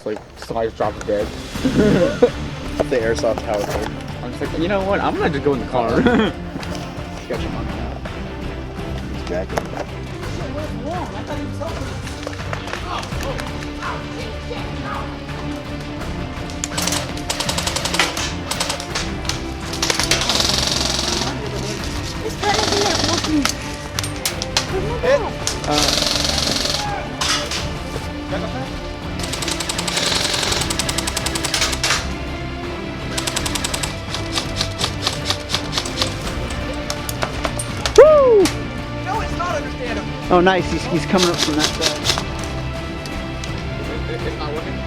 Like, somebody just dropped dead. The airsoft howitzer. I'm just like, you know what? I'm gonna just go in the car. He's got your money now. He's jacking. Woo! No, it's not understandable. Oh, nice. He's coming up from that side. It's not working.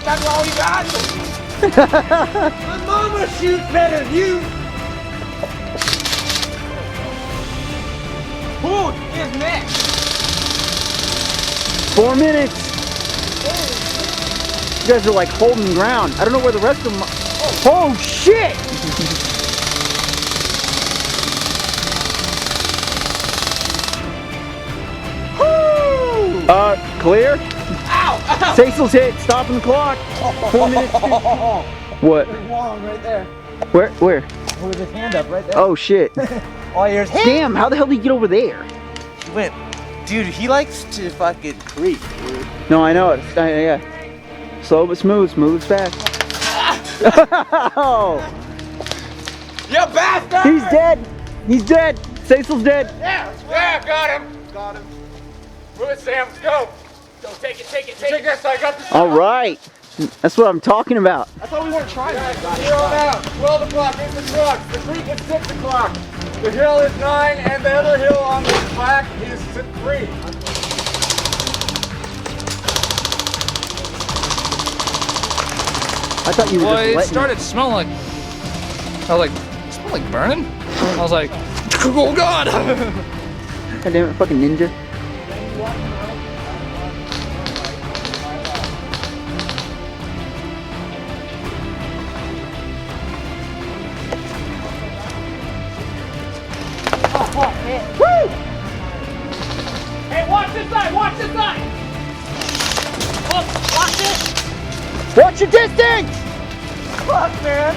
That's all you got. My mama shoots better than you. Who is next? 4 minutes. You guys are like holding ground. I don't know where the rest of them are. Oh shit! Clear? Ow! Ow! Cecil's hit. Stopping the clock. 4 minutes. What? There's Wong right there. Where? With his hand up right there. Oh shit! All yours. Damn! How the hell did he get over there? He went. Dude, he likes to fucking creep, dude. No, I know it. Yeah. Slow but smooth. Smooth as fast. Oh! You bastard! He's dead. He's dead. Cecil's dead. Yeah, got him. Got him. Move it, Sam. Let's go. Go, take it. Take this. I got this. All right. That's what I'm talking about. I thought we weren't trying. Zero out. 12 o'clock is the truck. The creek is 6 o'clock. The hill is 9, and the other hill on the back is 3. I thought you were Well, just it letting started smelling like, I was like, it smelled like burning. I was like, oh God. God damn it, fucking ninja. Woo! Hey, watch this side. Watch this side. Oh, watch it. Watch your distance! Fuck, man.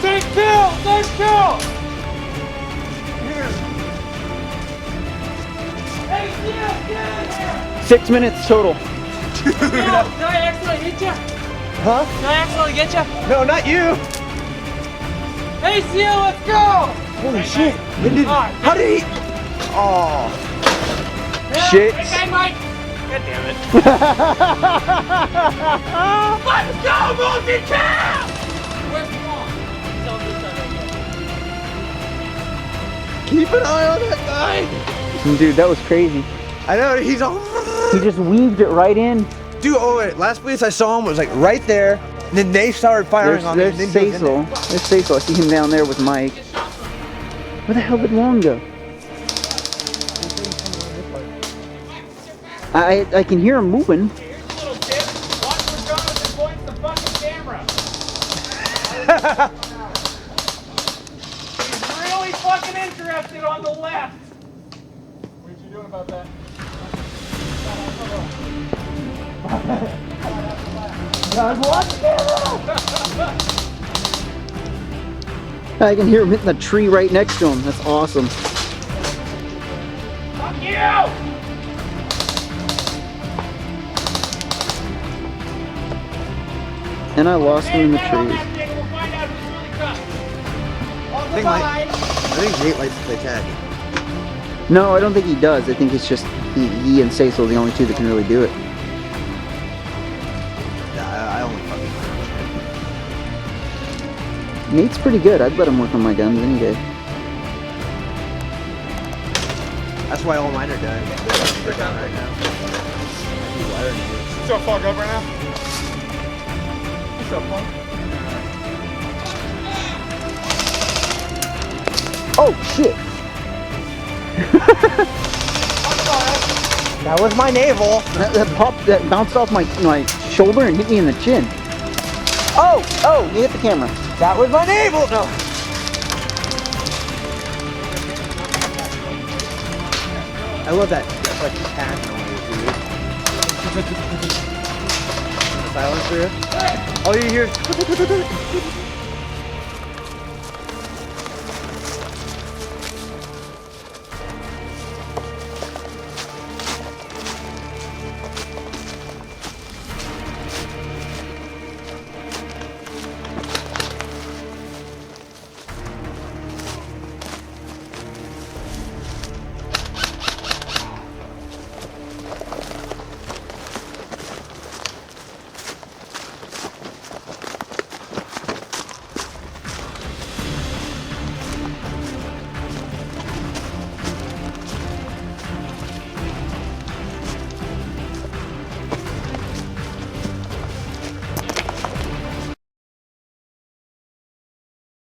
Safe kill. Safe kill. Hey, get in here. 6 minutes total. Did I actually hit you? Huh? Did I actually get you? No, not you. Hey, Seal, let's go. Holy shit. How did he? Oh. Shit. Hey, Mike. God damn it. Let's go, multi-kill! Where's the ball? He's on this side right Keep an eye on that guy. Dude, that was crazy. I know, he's all. He just weaved it right in. Dude, oh wait, last place I saw him was like right there. And then they started firing on me. There's and then he was in Cecil. there. There's Cecil. I see him down there with Mike. Where the hell did Wong go? I can hear him moving. here. Here's a little tip. Watch where Jonathan points the fucking camera. He's really fucking interested on the left. What are you doing about that? I can hear him hitting the tree right next to him. That's awesome. Fuck you! And I lost him in the trees. We'll find out who's really tough. I think Nate likes to play tag. No, I don't think he does. I think it's just he and Cecil are the only two that can really do it. Yeah, I only fucking. Nate's pretty good. I'd let him work on my guns any day. That's why all mine are done. They're done right now. So fucked up right now? What's up, punk? Oh shit! That was my navel. That bounced off my shoulder and hit me in the chin. Oh, you hit the camera. That was my navel. No. I love that. That's like cat noise, dude. The silencer. All you hear is